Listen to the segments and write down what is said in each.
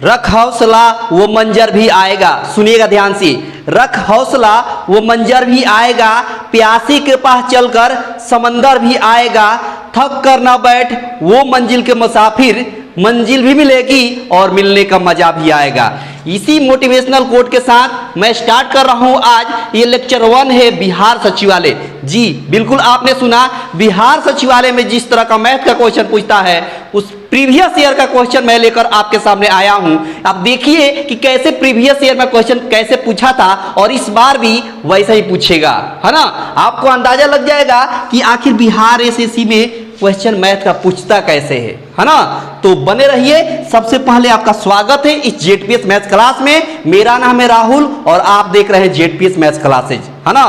रख हौसला वो मंजर भी आएगा। सुनिएगा ध्यान से, रख हौसला वो मंजर भी आएगा, प्यासी के पास चलकर समंदर भी आएगा, थक कर ना बैठ वो मंजिल के मुसाफिर, मंजिल भी मिलेगी और मिलने का मजा भी आएगा। इसी मोटिवेशनल कोट के साथ मैं स्टार्ट कर रहा हूं आज। ये लेक्चर 1 है बिहार सचिवालय। जी बिल्कुल आपने सुना, बिहार सचिवालय में जिस तरह का मैथ का क्वेश्चन पूछता है उस प्रीवियस ईयर का क्वेश्चन मैं लेकर आपके सामने आया हूं। आप देखिए कि कैसे प्रीवियस ईयर में क्वेश्चन कैसे पूछा था और इस बार भी वैसा ही पूछेगा, है ना। आपको अंदाजा लग जाएगा कि आखिर बिहार एसएससी में क्वेश्चन मैथ का पूछता कैसे है ना। तो बने रहिए। सबसे पहले आपका स्वागत है इस जेडपीएस मैथ्स क्लास में। मेरा नाम है राहुल और आप देख रहे हैं जेडपीएस मैथ्स क्लासेज, है ना।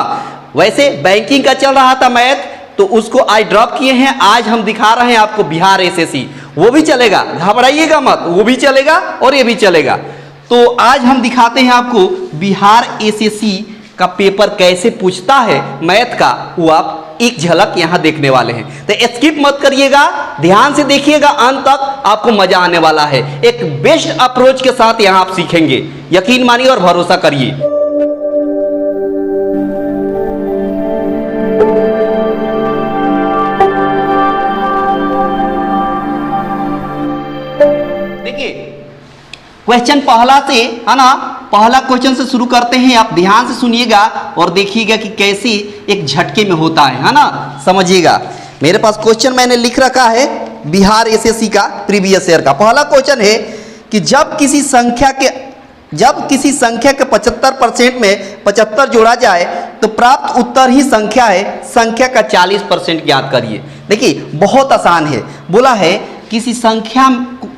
वैसे बैंकिंग का चल रहा था मैथ, तो उसको आज ड्रॉप किए हैं। आज हम दिखा रहे हैं आपको बिहार एसएससी, वो भी चलेगा, घबराइएगा मत, वो भी चलेगा और ये भी चलेगा। तो आज हम दिखाते हैं आपको बिहार एसएससी का पेपर कैसे पूछता है मैथ का, वो आप एक झलक यहां देखने वाले हैं। तो स्किप मत करिएगा, ध्यान से देखिएगा, अंत तक आपको मजा आने वाला है। एक बेस्ट अप्रोच के साथ यहां आप सीखेंगे, यकीन मानिए और भरोसा करिए। देखिए क्वेश्चन पहला से, है ना, पहला क्वेश्चन से शुरू करते हैं। आप ध्यान से सुनिएगा और देखिएगा कि कैसे एक झटके में होता है ना, समझिएगा। मेरे पास क्वेश्चन मैंने लिख रखा है बिहार एसएससी का प्रीवियस ईयर का। पहला क्वेश्चन है कि जब किसी संख्या के 75% में 75 जोड़ा जाए तो प्राप्त उत्तर ही संख्या है, संख्या का 40% ज्ञात करिए। देखिए बहुत आसान है। बोला है किसी संख्या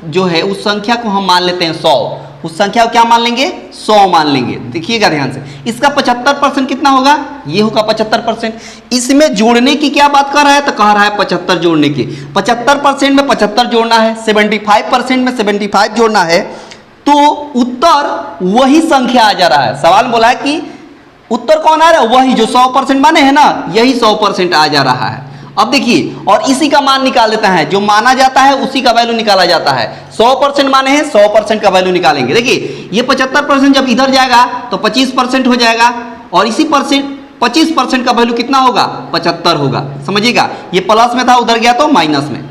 जो है उस संख्या को हम मान लेते हैं 100, उस संख्या को क्या मान लेंगे, 100 मान लेंगे। देखिएगा ध्यान से, इसका 75% कितना होगा, ये होगा 75%। इसमें जोड़ने की क्या बात कर रहा है, तो कह रहा है 75 जोड़ने की। 75% में 75 जोड़ना है, 75% में 75 जोड़ना है, तो उत्तर वही संख्या आ जा रहा है। सवाल बोला है कि उत्तर कौन आ रहा है, वही जो 100% माने है ना, यही 100% आ जा रहा है। अब देखिए, और इसी का मान निकाल देता है, जो माना जाता है उसी का वैल्यू निकाला जाता है। 100% माने हैं, 100% का वैल्यू निकालेंगे। देखिए ये 75% जब इधर जाएगा तो 25% हो जाएगा, और इसी 25% का वैल्यू कितना होगा, 75 होगा। समझिएगा, ये प्लस में था, उधर गया तो माइनस में।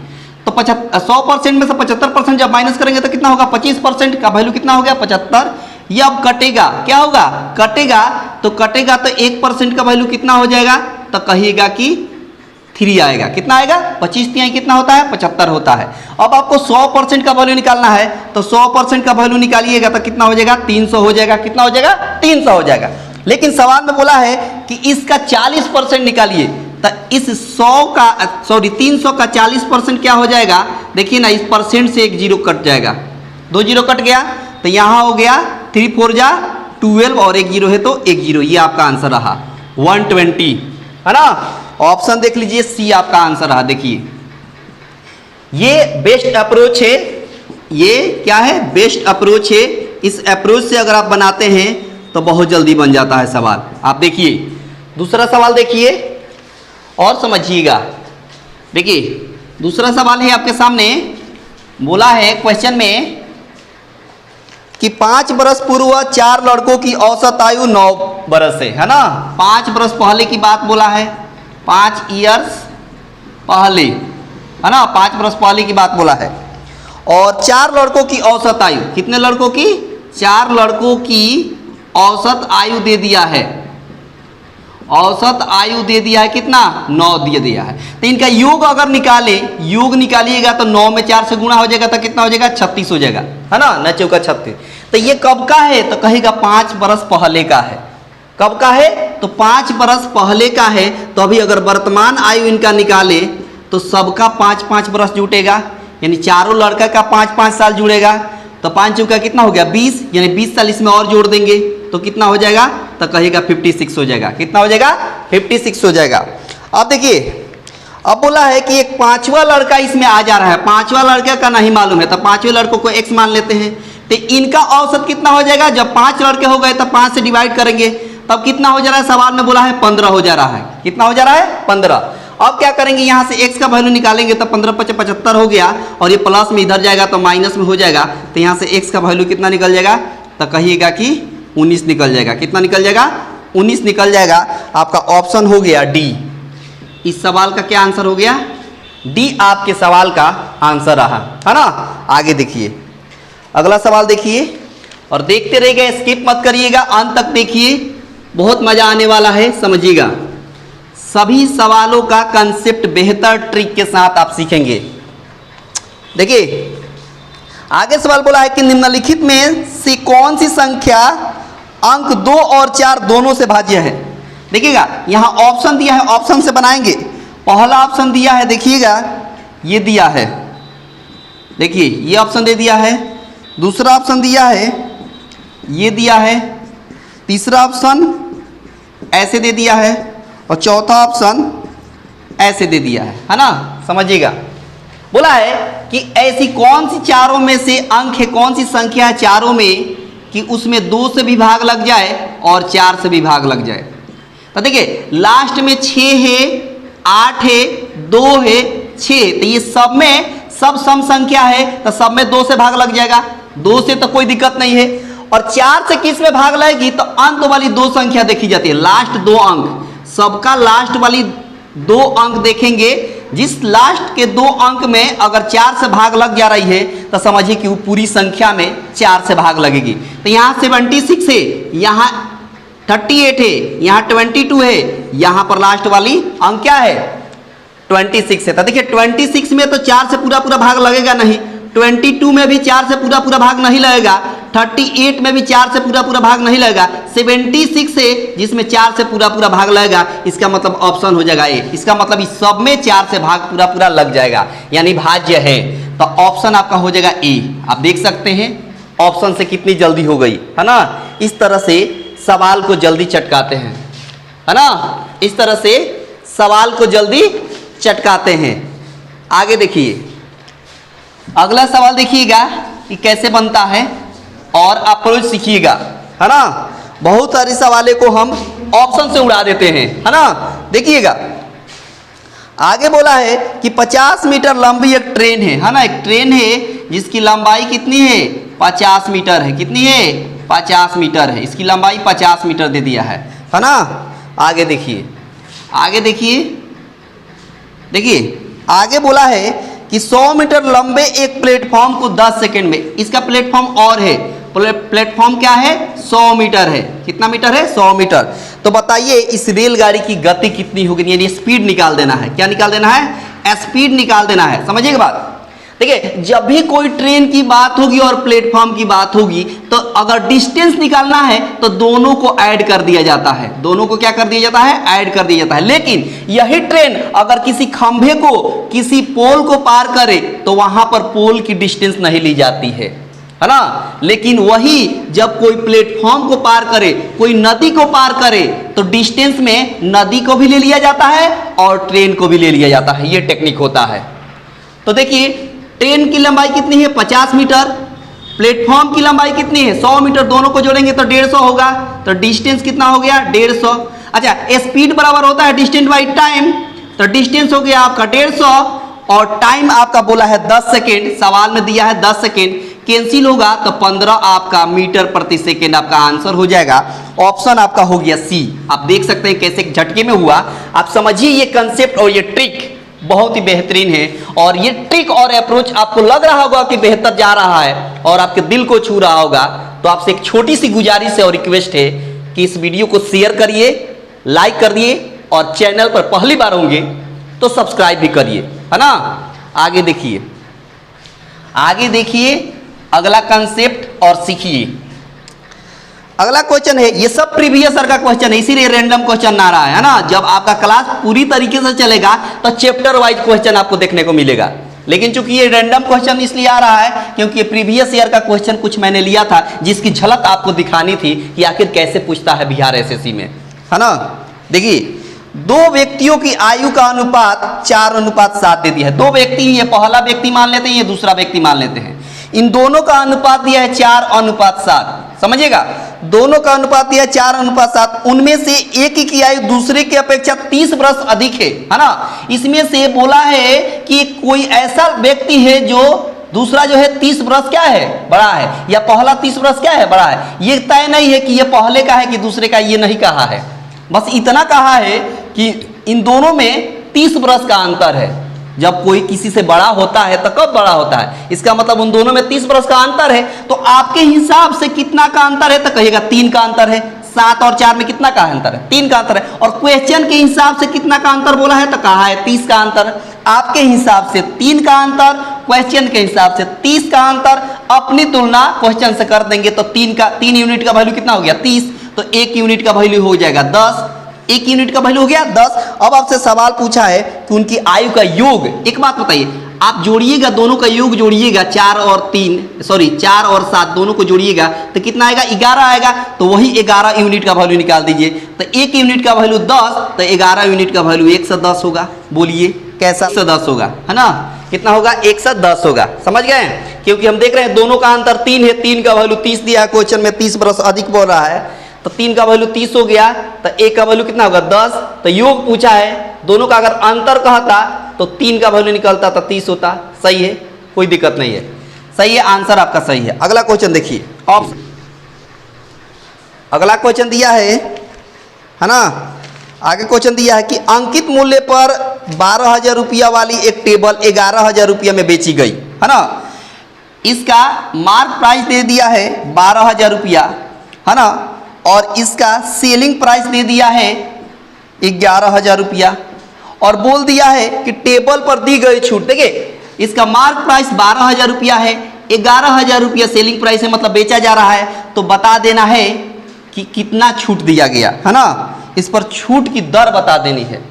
तो 100% में से 75% जब माइनस करेंगे तो कितना होगा, 25% का वैल्यू कितना हो गया, 75। ये अब कटेगा, क्या होगा, कटेगा तो 1% का वैल्यू कितना हो जाएगा, तो कहिएगा कि 3 आएगा। कितना आएगा, 25 तिहाई कितना होता है, 75 होता है। अब आपको 100% का वैल्यू निकालना है, तो 100% का वैल्यू निकालिएगा तो कितना हो जाएगा, 300 हो जाएगा। कितना हो जाएगा, 300 हो जाएगा। लेकिन सवाल में बोला है कि इसका 40% निकालिए, तो इस 300 का 40% क्या हो जाएगा। देखिए ना, इस परसेंट से एक जीरो कट जाएगा, 2 जीरो कट गया, तो यहाँ हो गया 3 4 जा 12 और एक जीरो है तो एक जीरो। ये आपका आंसर रहा 120, है ना। ऑप्शन देख लीजिए, सी आपका आंसर रहा। देखिए ये बेस्ट अप्रोच है, ये क्या है, बेस्ट अप्रोच है। इस अप्रोच से अगर आप बनाते हैं तो बहुत जल्दी बन जाता है सवाल। आप देखिए दूसरा सवाल देखिए और समझिएगा। देखिए दूसरा सवाल है आपके सामने, बोला है क्वेश्चन में कि 5 बरस पूर्व 4 लड़कों की औसत आयु 9 बरस है ना। 5 बरस पहले की बात बोला है, 5 ईयर्स पहले, है ना, 5 बरस पहले की बात बोला है। और 4 लड़कों की औसत आयु, कितने लड़कों की, 4 लड़कों की औसत आयु दे दिया है। औसत आयु दे दिया है कितना, 9 दे दिया है। तो इनका योग अगर निकाले, योग निकालिएगा तो 9 में 4 से गुणा हो जाएगा तो कितना हो जाएगा, 36 हो जाएगा, है ना, 9 चौका 36। तो ये कब का है, तो कहेगा 5 बरस पहले का है। कब का है, तो 5 बरस पहले का है। तो अभी अगर वर्तमान आयु इनका निकाले तो सबका 5-5 बरस जुटेगा, यानी चारों लड़का का 5-5 साल जुड़ेगा। तो 5 चौका कितना हो गया, 20, यानी 20 साल इसमें और जोड़ देंगे तो कितना हो जाएगा, तो कहेगा 56 हो जाएगा। कितना हो जाएगा, 56 हो जाएगा। अब देखिए, अब बोला है कि एक 5वां लड़का इसमें आ जा रहा है। 5वां लड़के का नहीं मालूम है, तो 5वें लड़कों को x मान लेते हैं। तो इनका औसत कितना हो जाएगा, जब 5 लड़के हो गए तो 5 से डिवाइड करेंगे, तब कितना हो जा रहा है, सवाल में बोला है 15 हो जा रहा है। कितना हो जा रहा है, 15। अब क्या करेंगे, यहाँ से x का वैल्यू निकालेंगे तो 15 × 75 हो गया, और ये प्लस में इधर जाएगा तो माइनस में हो जाएगा, तो यहाँ से x का वैल्यू कितना निकल जाएगा, तो कहिएगा कि 19 निकल जाएगा। कितना निकल जाएगा, 19 निकल जाएगा। आपका ऑप्शन हो गया डी। इस सवाल का क्या आंसर हो गया, डी आपके सवाल का आंसर रहा, है ना। आगे देखिए, अगला सवाल देखिए और देखते रहिएगा, स्किप मत करिएगा, अंत तक देखिए, बहुत मजा आने वाला है, समझिएगा। सभी सवालों का कंसेप्ट बेहतर ट्रिक के साथ आप सीखेंगे। देखिए आगे सवाल बोला है कि निम्नलिखित में से कौन सी संख्या अंक 2 और 4 दोनों से भाज्य है। देखिएगा यहां ऑप्शन दिया है, ऑप्शन से बनाएंगे। पहला ऑप्शन दिया है, देखिएगा ये दिया है, देखिए ये ऑप्शन दे दिया है, दूसरा ऑप्शन दिया है, ये दिया है, तीसरा ऑप्शन ऐसे दे दिया है, और चौथा ऑप्शन ऐसे दे दिया है ना। समझिएगा, बोला है कि ऐसी कौन सी चारों में से अंक है, कौन सी संख्या है चारों में कि उसमें 2 से भी भाग लग जाए और 4 से भी भाग लग जाए। तो देखिए लास्ट में 6 है, 8 है, 2 है, 6, तो ये सब में सब सम संख्या है, तो सब में 2 से भाग लग जाएगा, 2 से तो कोई दिक्कत नहीं है। और 4 से किस में भाग लगेगी, तो अंत वाली 2 संख्या देखी जाती है, लास्ट 2 अंक, सबका लास्ट वाली 2 अंक देखेंगे। जिस लास्ट के 2 अंक में अगर 4 से भाग लग जा रही है तो समझिए कि वो पूरी संख्या में 4 से भाग लगेगी। तो यहाँ 76 है, यहाँ 38 है, यहाँ 22 है, यहाँ पर लास्ट वाली अंक क्या है, 26 है। तो देखिए 26 में तो 4 से पूरा पूरा भाग लगेगा नहीं, 22 में भी 4 से पूरा पूरा भाग नहीं लगेगा, 38 में भी 4 से पूरा पूरा भाग नहीं लगेगा, 76 है जिसमें 4 से पूरा पूरा भाग लगेगा। इसका मतलब ऑप्शन हो जाएगा ए। इसका मतलब इस सब में 4 से भाग पूरा पूरा लग जाएगा, यानी भाज्य है। तो ऑप्शन आपका हो जाएगा ए। आप देख सकते हैं ऑप्शन से कितनी जल्दी हो गई, है ना। इस तरह से सवाल को जल्दी चटकाते हैं, है ना, इस तरह से सवाल को जल्दी चटकाते हैं। आगे देखिए, अगला सवाल देखिएगा कि कैसे बनता है और अप्रोच सीखिएगा, है ना। बहुत सारे सवालों को हम ऑप्शन से उड़ा देते हैं, है ना। देखिएगा आगे बोला है कि 50 मीटर लंबी एक ट्रेन है ना, एक ट्रेन है जिसकी लंबाई कितनी है, 50 मीटर है। कितनी है, 50 मीटर है, इसकी लंबाई 50 मीटर दे दिया है ना। आगे देखिए, आगे देखिए, देखिए आगे बोला है कि 100 मीटर लंबे एक प्लेटफॉर्म को 10 सेकंड में, इसका प्लेटफॉर्म और है, प्लेटफॉर्म क्या है, 100 मीटर है। कितना मीटर है, 100 मीटर। तो बताइए इस रेलगाड़ी की गति कितनी होगी, यानी स्पीड निकाल देना है। क्या निकाल देना है, स्पीड निकाल देना है। समझिएगा बात। देखिए जब भी कोई ट्रेन की बात होगी और प्लेटफॉर्म की बात होगी तो अगर डिस्टेंस निकालना है तो दोनों को ऐड कर दिया जाता है। दोनों को क्या कर दिया जाता है, ऐड कर दिया जाता है। लेकिन यही ट्रेन अगर किसी खंभे को, किसी पोल को पार करे तो वहां पर पोल की डिस्टेंस नहीं ली जाती है ना। लेकिन वही जब कोई प्लेटफॉर्म को पार करे, कोई नदी को पार करे तो डिस्टेंस में नदी को भी ले लिया जाता है और ट्रेन को भी ले लिया जाता है। ये टेक्निक होता है। तो देखिए ट्रेन की लंबाई कितनी है, 50 मीटर, प्लेटफॉर्म की लंबाई कितनी है, 100 मीटर, दोनों को जोड़ेंगे तो 150 होगा। तो डिस्टेंस कितना हो गया, 150। अच्छा स्पीड बराबर होता है डिस्टेंस बाई टाइम, तो डिस्टेंस हो गया आपका 150 और टाइम आपका बोला है 10 सेकेंड, सवाल में दिया है 10 सेकेंड, कैंसिल होगा तो 15 आपका मीटर प्रति सेकेंड आपका आंसर हो जाएगा। ऑप्शन आपका हो गया सी। आप देख सकते हैं कैसे झटके में हुआ। आप समझिए ये कंसेप्ट और ये ट्रिक बहुत ही बेहतरीन है, और ये ट्रिक और अप्रोच आपको लग रहा होगा कि बेहतर जा रहा है और आपके दिल को छू रहा होगा। तो आपसे एक छोटी सी गुजारिश है और रिक्वेस्ट है कि इस वीडियो को शेयर करिए, लाइक कर दिए, और चैनल पर पहली बार होंगे तो सब्सक्राइब भी करिए, है ना। आगे देखिए, आगे देखिए अगला कंसेप्ट और सीखिए। अगला क्वेश्चन है, ये सब प्रीवियस ईयर का क्वेश्चन है, इसीलिए रैंडम क्वेश्चन ना रहा है ना। जब आपका क्लास पूरी तरीके से चलेगा तो चैप्टर वाइज क्वेश्चन आपको देखने को मिलेगा। लेकिन चूंकि ये रैंडम क्वेश्चन इसलिए आ रहा है क्योंकि ये प्रीवियस ईयर का क्वेश्चन कुछ मैंने लिया था जिसकी झलक आपको दिखानी थी कि आखिर कैसे पूछता है बिहार एसएससी में, है ना। देखिए 2 व्यक्तियों की आयु का अनुपात 4:7 दे दिया है। 2 व्यक्ति, ये पहला व्यक्ति मान लेते हैं, ये दूसरा व्यक्ति मान लेते हैं। इन दोनों का अनुपात दिया है 4:7। समझिएगा दोनों का अनुपात दिया 4:7, उनमें से एक की आयु दूसरे की अपेक्षा 30 वर्ष अधिक है ना। इसमें से बोला है कि कोई ऐसा व्यक्ति है जो दूसरा जो है 30 वर्ष क्या है बड़ा है, या पहला 30 वर्ष क्या है बड़ा है। ये तय नहीं है कि ये पहले का है कि दूसरे का, ये नहीं कहा है, बस इतना कहा है कि इन दोनों में 30 वर्ष का अंतर है। जब कोई किसी से बड़ा होता है तो कब बड़ा होता है, इसका मतलब उन दोनों में 30 वर्ष का अंतर है। तो आपके हिसाब से कितना का अंतर है, तो कहिएगा 3 का अंतर है। 7 और 4 में कितना का अंतर है, 3 का अंतर है। और क्वेश्चन के हिसाब से कितना का अंतर बोला है, तो कहा है 30 का अंतर। आपके हिसाब से 3 का अंतर, क्वेश्चन के हिसाब से 30 का अंतर। अपनी तुलना क्वेश्चन से कर देंगे तो 3 यूनिट का वैल्यू कितना हो गया 30, तो 1 यूनिट का वैल्यू हो जाएगा 10। 1 यूनिट का वैल्यू हो गया 10। अब आपसे सवाल पूछा है कि उनकी आयु का योग, एक बात बताइए, आप जोड़िएगा, दोनों का योग जोड़िएगा, 4 और 7 दोनों को जोड़िएगा तो कितना आएगा 11 आएगा। तो वही 11 यूनिट का वैल्यू निकाल दीजिए। तो 1 यूनिट का वैल्यू 10, तो 11 यूनिट का वैल्यू 110 होगा। बोलिए कैसा 110 होगा, है ना, कितना होगा 110 होगा। समझ गए, क्योंकि हम देख रहे हैं दोनों का अंतर 3 है, 3 का वैल्यू 30 दिया है, क्वेश्चन में 30 वर्ष अधिक बोल रहा है, तो 3 का वैल्यू 30 हो गया, तो 1 का वैल्यू कितना होगा 10। तो योग पूछा है, दोनों का अगर अंतर कहता तो 3 का वैल्यू निकलता तो 30 होता। सही है, कोई दिक्कत नहीं है, सही है, आंसर आपका सही है। अगला क्वेश्चन देखिए, अगला क्वेश्चन दिया है ना, आगे क्वेश्चन दिया है कि अंकित मूल्य पर 12,000 रुपया वाली एक टेबल 11,000 रुपया में बेची गई, है ना। इसका मार्क प्राइस दे दिया है 12,000 रुपया, है ना, और इसका सेलिंग प्राइस दे दिया है 11,000 रुपया, और बोल दिया है कि टेबल पर दी गई छूट। देखिए इसका मार्क प्राइस 12,000 रुपया है, 11,000 रुपया सेलिंग प्राइस है, मतलब बेचा जा रहा है। तो बता देना है कि कितना छूट दिया गया, है ना, इस पर छूट की दर बता देनी है।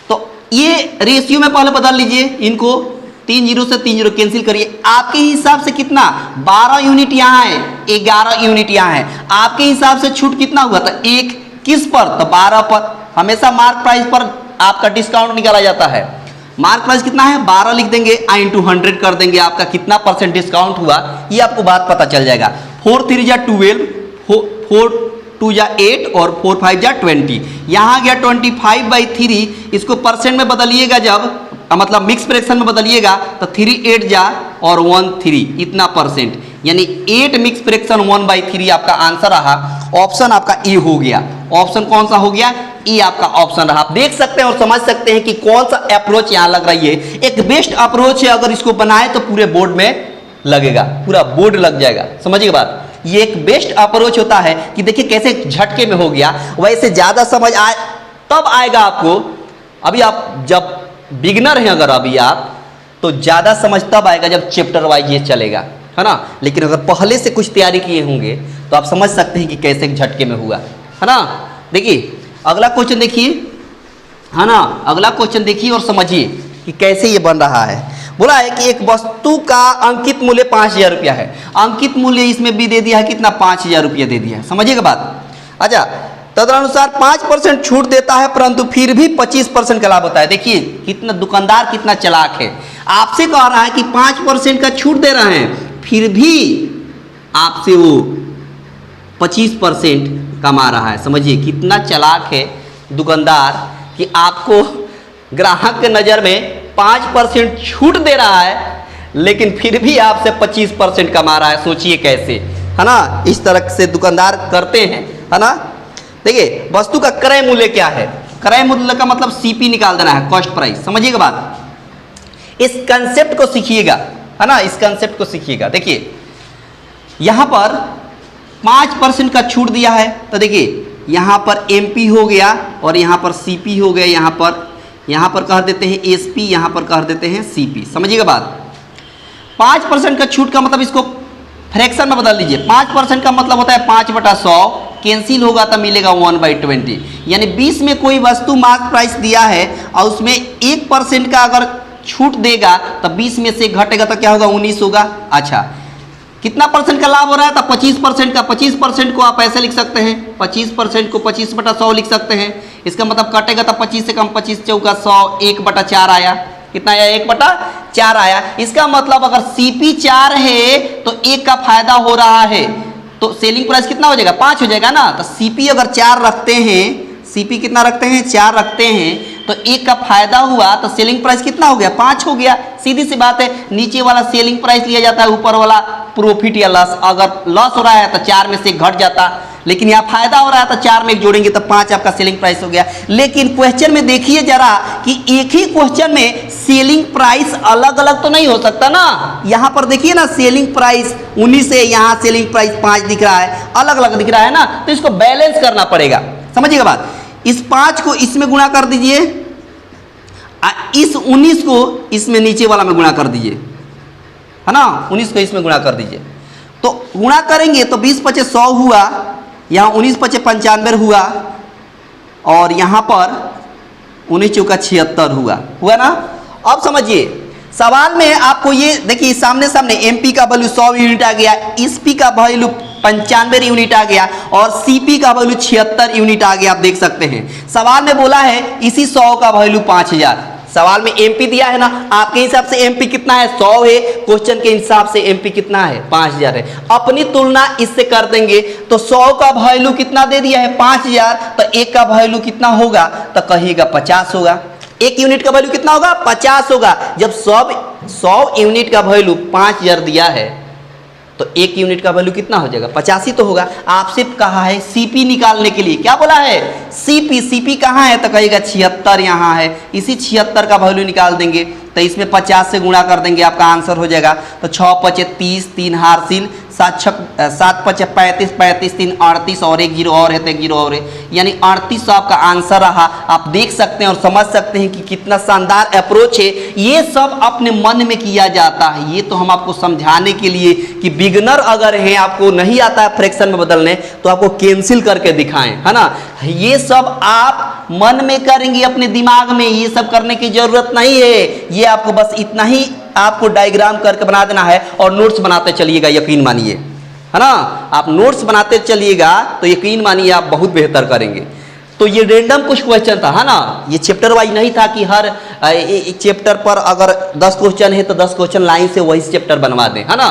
तो ये रेशियो में पहले बदल लीजिए, इनको 3 0 से 3 0 कैंसिल करिए। आपके हिसाब से कितना 12 यूनिट यहाँ है, 11 यूनिट यहाँ है, आपके हिसाब से छूट कितना हुआ था 1, किस पर, तो 12 पर। हमेशा मार्क प्राइस पर आपका डिस्काउंट निकाला जाता है। मार्क प्राइस कितना है 12 लिख देंगे, × 100 कर देंगे, आपका कितना % डिस्काउंट हुआ ये आपको बात पता चल जाएगा। 4 3 जा 12, 4 2 जा 8 और 4 5 जा 20, यहाँ गया 25/3। इसको परसेंट में बदलिएगा, जब मतलब मिक्स फ्रैक्शन में बदलिएगा तो 3 8 जा और 1 3, इतना %, यानी 8 मिक्स फ्रैक्शन 1/3 आपका आंसर रहा। ऑप्शन आपका ए हो गया। ऑप्शन कौन सा हो गया, ए आपका ऑप्शन रहा। आप देख सकते हैं और समझ सकते हैं कि कौन सा अप्रोच यहाँ लग रही है। एक बेस्ट अप्रोच है, अगर इसको बनाए तो पूरे बोर्ड में लगेगा, पूरा बोर्ड लग जाएगा। समझिए बात, ये एक बेस्ट अप्रोच होता है कि देखिए कैसे झटके में हो गया। वैसे ज्यादा समझ आए तब आएगा आपको। अभी आप जब बिगिनर हैं अगर अभी आप, तो ज्यादा समझ तब आएगा जब चैप्टर वाइज ये चलेगा, है ना। लेकिन अगर पहले से कुछ तैयारी किए होंगे तो आप समझ सकते हैं कि कैसे झटके में हुआ, है ना। देखिए अगला क्वेश्चन देखिए, है ना, अगला क्वेश्चन देखिए और समझिए कि कैसे ये बन रहा है। बोला है कि एक वस्तु का अंकित मूल्य 5,000 रुपया है। अंकित मूल्य इसमें भी दे दिया है कितना 5,000 रुपया दे दिया है। समझिएगा बात। अच्छा, तदनुसार 5% छूट देता है, परंतु फिर भी 25% का लाभ होता है। देखिए कितना दुकानदार कितना चालाक है, आपसे कह रहा है कि 5% का छूट दे रहे हैं, फिर भी आपसे वो 25% कमा रहा है। समझिए कितना चालाक है दुकानदार कि आपको ग्राहक के नज़र में 5% छूट दे रहा है, लेकिन फिर भी आपसे 25% कमा रहा है। सोचिए कैसे, है ना। इस तरह से दुकानदार करते हैं, है ना। देखिए वस्तु का क्रय मूल्य क्या है, क्रय मूल्य का मतलब सीपी निकाल देना है, कॉस्ट प्राइस। समझिएगा बात, इस कंसेप्ट को सीखिएगा, है ना, इस कंसेप्ट को सीखिएगा। देखिए यहाँ पर 5% का छूट दिया है, तो देखिए यहाँ पर एमपी हो गया और यहाँ पर सीपी हो गया, यहाँ पर कह देते हैं एसपी, यहाँ पर कह देते हैं सीपी। समझिएगा बात, 5% का छूट का मतलब इसको फ्रैक्शन में बदल लीजिए। 5% का मतलब होता है 5/100, कैंसिल होगा तो मिलेगा 1/20, यानी 20 में कोई वस्तु मार्क प्राइस दिया है और उसमें 1% का अगर छूट देगा तो 20 में से घटेगा तो क्या होगा 19 होगा। अच्छा, कितना % का लाभ हो रहा है, तो 25% का। 25% को आप ऐसे लिख सकते हैं, 25% को 25/100 लिख सकते हैं। इसका मतलब कटेगा तो 25 से कम 25 चौका 100, 1/4 आया। कितना आया 1/4 आया। इसका मतलब अगर सीपी 4 है तो 1 का फायदा हो रहा है, तो सेलिंग प्राइस कितना हो जाएगा, 5 हो जाएगा ना। तो सीपी अगर 4 रखते हैं, सीपी कितना रखते हैं, 4 रखते हैं, तो 1 का फायदा हुआ तो सेलिंग प्राइस कितना हो गया, 5 हो गया। सीधी सी बात है, नीचे वाला सेलिंग प्राइस लिया जाता है, ऊपर वाला प्रॉफिट या लॉस। अगर लॉस हो रहा है तो 4 में से 1 घट जाता, लेकिन यहाँ फायदा हो रहा है तो 4 में 1 जोड़ेंगे तो 5 आपका सेलिंग प्राइस हो गया। लेकिन क्वेश्चन में देखिए जरा कि एक ही क्वेश्चन में सेलिंग प्राइस अलग अलग तो नहीं हो सकता ना। यहाँ पर देखिए ना, सेलिंग प्राइस 19 है, यहाँ सेलिंग प्राइस 5 दिख रहा है, अलग अलग दिख रहा है ना। तो इसको बैलेंस करना पड़ेगा, समझिएगा बात। इस 5 को इसमें गुणा कर दीजिए, इस 19 को इसमें नीचे वाला में गुणा कर दीजिए, है ना। 19 को इसमें गुणा कर दीजिए, तो गुणा करेंगे तो 20 पचे 100 हुआ, यहाँ 19 पचे 95 हुआ, और यहाँ पर 19 चौका 76 हुआ ना। अब समझिए सवाल में आपको ये देखिए, सामने सामने एमपी का वैल्यू 100 यूनिट आ गया, एसपी का वैल्यू 95 यूनिट आ गया, और सीपी का वैल्यू 76 यूनिट आ गया। आप देख सकते हैं सवाल में बोला है इसी 100 का वैल्यू 5000। सवाल में एमपी दिया है ना, आपके हिसाब से एमपी कितना है, 100 है, क्वेश्चन के हिसाब से एमपी कितना है, 5000 है। अपनी तुलना इससे कर देंगे तो 100 का वैल्यू कितना दे दिया है, 5000, तो 1 का वैल्यू कितना होगा, तो कहिएगा 50 होगा। 1 यूनिट का वैल्यू कितना होगा, 50 होगा। जब 100 यूनिट का वैल्यू 5000 दिया है तो 1 यूनिट का वैल्यू कितना हो जाएगा, 85 तो होगा। आपसे कहा है सीपी निकालने के लिए, क्या बोला है, सीपी कहाँ है, तो कहेगा 76 यहाँ है। इसी 76 का वैल्यू निकाल देंगे तो इसमें 50 से गुणा कर देंगे, आपका आंसर हो जाएगा। तो 6 पचे 30, 3 हारसिल, 7 पचे 35, 35 3 38, और 1 जीरो और है तो 1 जीरो और है, यानी 38 आपका आंसर रहा। आप देख सकते हैं और समझ सकते हैं कि कितना शानदार अप्रोच है। ये सब अपने मन में किया जाता है, ये तो हम आपको समझाने के लिए कि बिगनर अगर है, आपको नहीं आता है फ्रैक्शन में बदलने, तो आपको कैंसिल करके दिखाएं, है ना। ये सब आप मन में करेंगे अपने दिमाग में, ये सब करने की जरूरत नहीं है। ये आपको बस इतना ही आपको डायग्राम करके बना देना है और नोट्स बनाते चलिएगा, यकीन मानिए, है ना। आप नोट्स बनाते चलिएगा तो यकीन मानिए आप बहुत बेहतर करेंगे। तो ये रेंडम कुछ क्वेश्चन था, है ना। ये चैप्टर वाइज नहीं था कि हर एक चैप्टर पर अगर 10 क्वेश्चन है तो 10 क्वेश्चन लाइन से वही चैप्टर बनवा दें, है ना।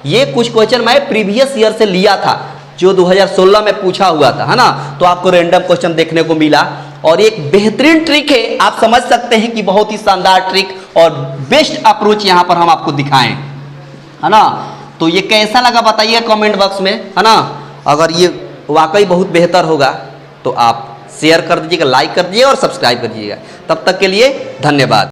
ये कुछ क्वेश्चन मैं प्रीवियस ईयर से लिया था, जो 2016 में पूछा हुआ था, है ना। तो आपको रेंडम क्वेश्चन देखने को मिला, और एक बेहतरीन ट्रिक है, आप समझ सकते हैं कि बहुत ही शानदार ट्रिक और बेस्ट अप्रोच यहाँ पर हम आपको दिखाएं, है ना। तो ये कैसा लगा बताइए कमेंट बॉक्स में, है ना। अगर ये वाकई बहुत बेहतर होगा तो आप शेयर कर दीजिएगा, लाइक कर दीजिएगा और सब्सक्राइब कर दीजिएगा। तब तक के लिए धन्यवाद।